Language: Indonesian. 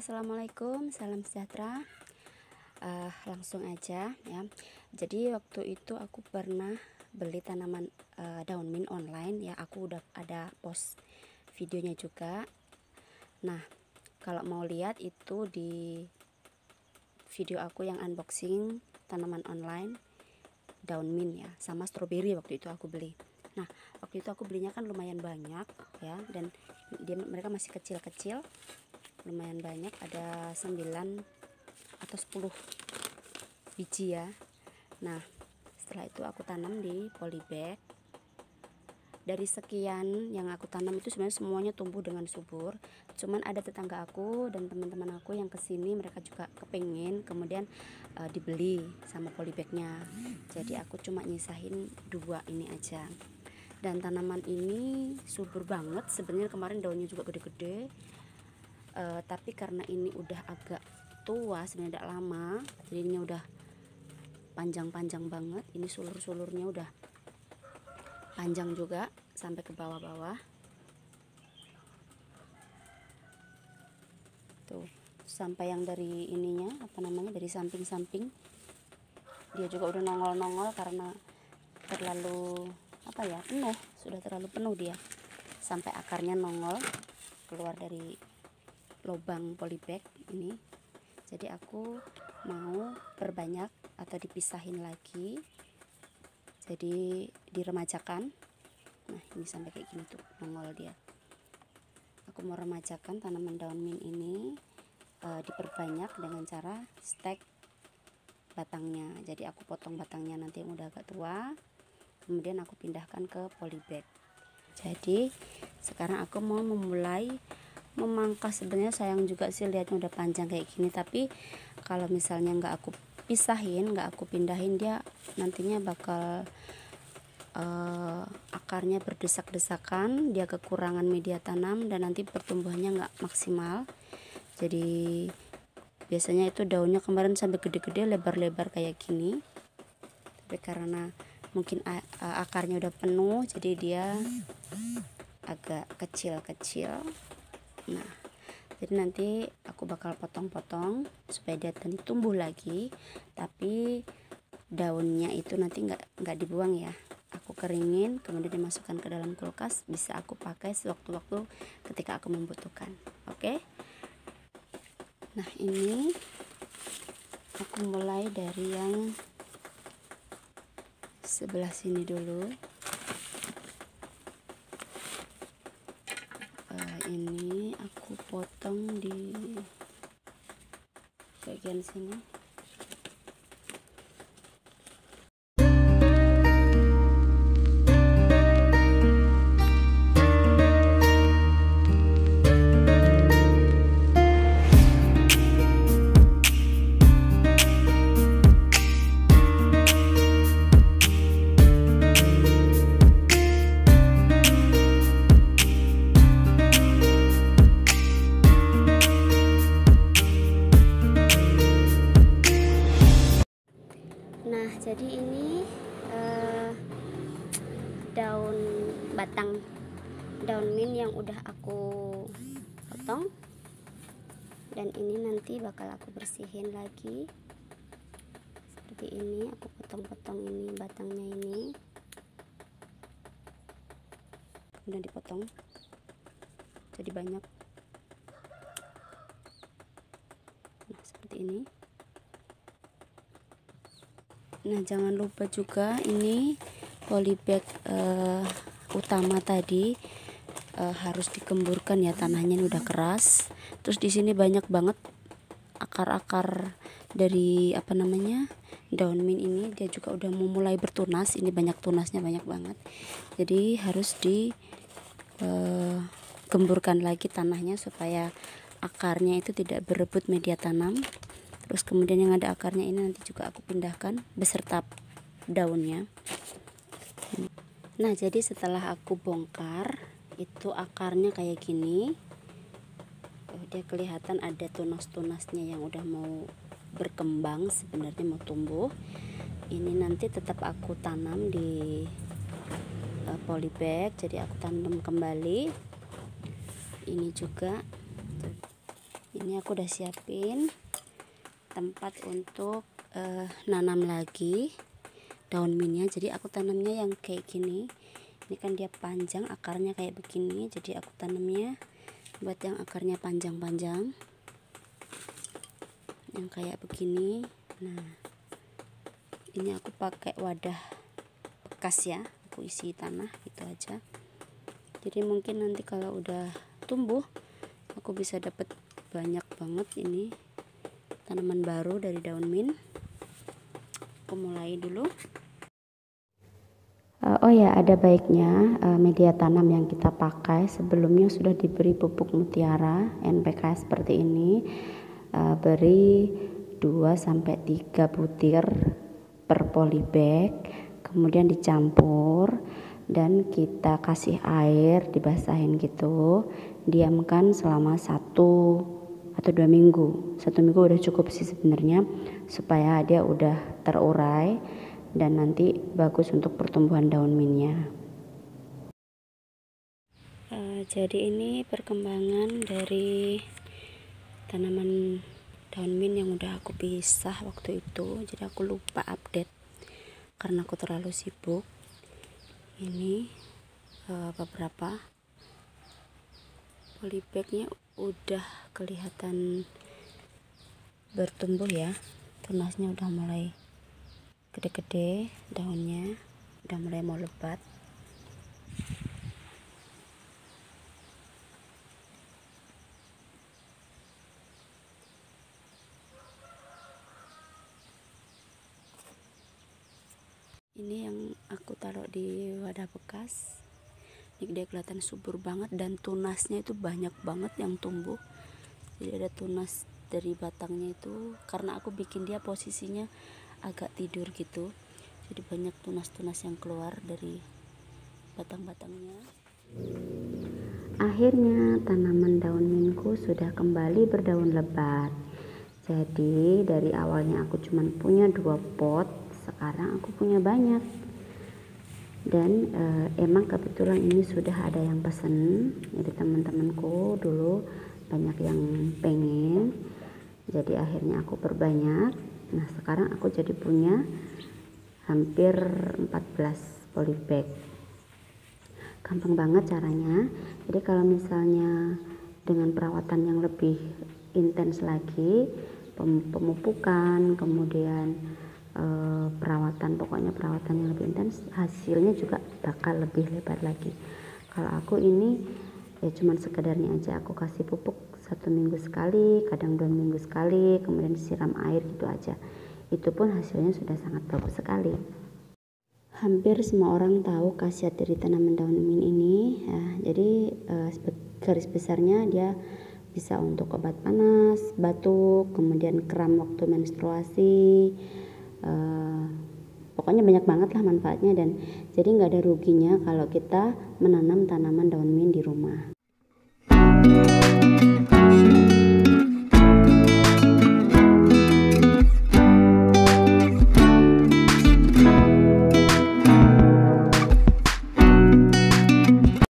Assalamualaikum, salam sejahtera. Langsung aja ya. Jadi waktu itu aku pernah beli tanaman daun mint online ya. Aku udah ada post videonya juga. Nah, kalau mau lihat itu di video aku yang unboxing tanaman online daun mint ya, sama stroberi waktu itu aku beli. Nah, waktu itu aku belinya kan lumayan banyak ya, dan mereka masih kecil-kecil. Lumayan banyak, ada 9 atau 10 biji ya. Nah, setelah itu aku tanam di polybag. Dari sekian yang aku tanam itu sebenarnya semuanya tumbuh dengan subur. Cuman ada tetangga aku dan teman-teman aku yang kesini, mereka juga kepengen, kemudian dibeli sama polybagnya. Jadi aku cuma nyisahin 2 ini aja. Dan tanaman ini subur banget. Sebenarnya kemarin daunnya juga gede-gede. Tapi karena ini udah agak tua, sebenarnya tidak lama, jadinya udah panjang-panjang banget. Ini sulur-sulurnya udah panjang juga sampai ke bawah-bawah tuh, sampai yang dari ininya dari samping-samping dia juga udah nongol-nongol karena terlalu penuh, sudah terlalu penuh dia, sampai akarnya nongol keluar dari lubang polybag ini. Jadi aku mau perbanyak atau dipisahin lagi, jadi diremajakan. Nah, ini sampai kayak gini tuh nongol dia. Aku mau remajakan tanaman daun mint ini, diperbanyak dengan cara stek batangnya. Jadi aku potong batangnya nanti yang udah agak tua, kemudian aku pindahkan ke polybag. Jadi sekarang aku mau memulai memangkas. Sebenarnya sayang juga sih lihatnya udah panjang kayak gini, tapi kalau misalnya nggak aku pisahin, nggak aku pindahin, dia nantinya bakal akarnya berdesak-desakan, dia kekurangan media tanam dan nanti pertumbuhannya nggak maksimal. Jadi biasanya itu daunnya kemarin sampai gede-gede, lebar-lebar kayak gini, tapi karena mungkin akarnya udah penuh, jadi dia agak kecil-kecil. Nah, jadi nanti aku bakal potong-potong supaya dia nanti tumbuh lagi, tapi daunnya itu nanti nggak dibuang ya. Aku keringin, kemudian dimasukkan ke dalam kulkas, bisa aku pakai sewaktu-waktu ketika aku membutuhkan. Oke. Nah, ini aku mulai dari yang sebelah sini dulu. Ini aku potong di bagian sini. Nah, jadi ini batang daun mint yang udah aku potong, dan ini nanti bakal aku bersihin lagi seperti ini. Aku potong-potong ini batangnya ini, kemudian dipotong jadi banyak. Nah, seperti ini. Nah, jangan lupa juga ini polybag utama tadi harus dikemburkan ya, tanahnya ini udah keras. Terus di sini banyak banget akar-akar dari daun mint ini, dia juga udah mulai bertunas. Ini banyak tunasnya, banyak banget. Jadi harus digemburkan lagi tanahnya supaya akarnya itu tidak berebut media tanam. Terus kemudian yang ada akarnya ini nanti juga aku pindahkan beserta daunnya. Nah, jadi setelah aku bongkar, itu akarnya kayak gini. Dia kelihatan ada tunas-tunasnya yang udah mau berkembang, sebenarnya mau tumbuh. Ini nanti tetap aku tanam di polybag, jadi aku tanam kembali. Ini juga Ini aku udah siapin tempat untuk nanam lagi daun minnya. Jadi aku tanamnya yang kayak gini. Ini kan dia panjang, akarnya kayak begini. Jadi aku tanamnya buat yang akarnya panjang-panjang, yang kayak begini. Nah, ini aku pakai wadah bekas ya, aku isi tanah gitu aja. Jadi mungkin nanti kalau udah tumbuh aku bisa dapat banyak banget ini tanaman baru dari daun mint. Aku mulai dulu. Oh ya, ada baiknya media tanam yang kita pakai sebelumnya sudah diberi pupuk mutiara NPK seperti ini. Beri 2-3 butir per polybag, kemudian dicampur dan kita kasih air, dibasahin gitu, diamkan selama 1 atau 2 minggu. 1 minggu udah cukup sih sebenarnya, supaya dia udah terurai dan nanti bagus untuk pertumbuhan daun mintnya. Jadi ini perkembangan dari tanaman daun mint yang udah aku pisah waktu itu. Jadi aku lupa update karena aku terlalu sibuk. Ini beberapa polybagnya udah kelihatan bertumbuh ya, tunasnya udah mulai gede-gede, daunnya udah mulai mau lebat. Ini yang aku taruh di wadah bekas. Ini dia kelihatan subur banget dan tunasnya itu banyak banget yang tumbuh. Jadi ada tunas dari batangnya itu, karena aku bikin dia posisinya agak tidur gitu. Jadi banyak tunas-tunas yang keluar dari batang-batangnya. Akhirnya tanaman daun mintku sudah kembali berdaun lebat. Jadi dari awalnya aku cuma punya 2 pot, sekarang aku punya banyak. Dan emang kebetulan ini sudah ada yang pesen. Jadi teman-temanku dulu banyak yang pengen. Jadi akhirnya aku perbanyak. Nah, sekarang aku jadi punya hampir 14 polybag. Gampang banget caranya. Jadi kalau misalnya dengan perawatan yang lebih intens lagi, pemupukan, kemudian pokoknya perawatan yang lebih intens, hasilnya juga bakal lebih lebat lagi. Kalau aku ini ya cuman sekedarnya aja, aku kasih pupuk 1 minggu sekali, kadang 2 minggu sekali, kemudian disiram air gitu aja. Itu pun hasilnya sudah sangat bagus sekali. Hampir semua orang tahu khasiat dari tanaman daun mint ini ya. Jadi garis besarnya dia bisa untuk obat panas, batuk, kemudian kram waktu menstruasi. Pokoknya banyak banget lah manfaatnya, dan jadi nggak ada ruginya kalau kita menanam tanaman daun mint di rumah.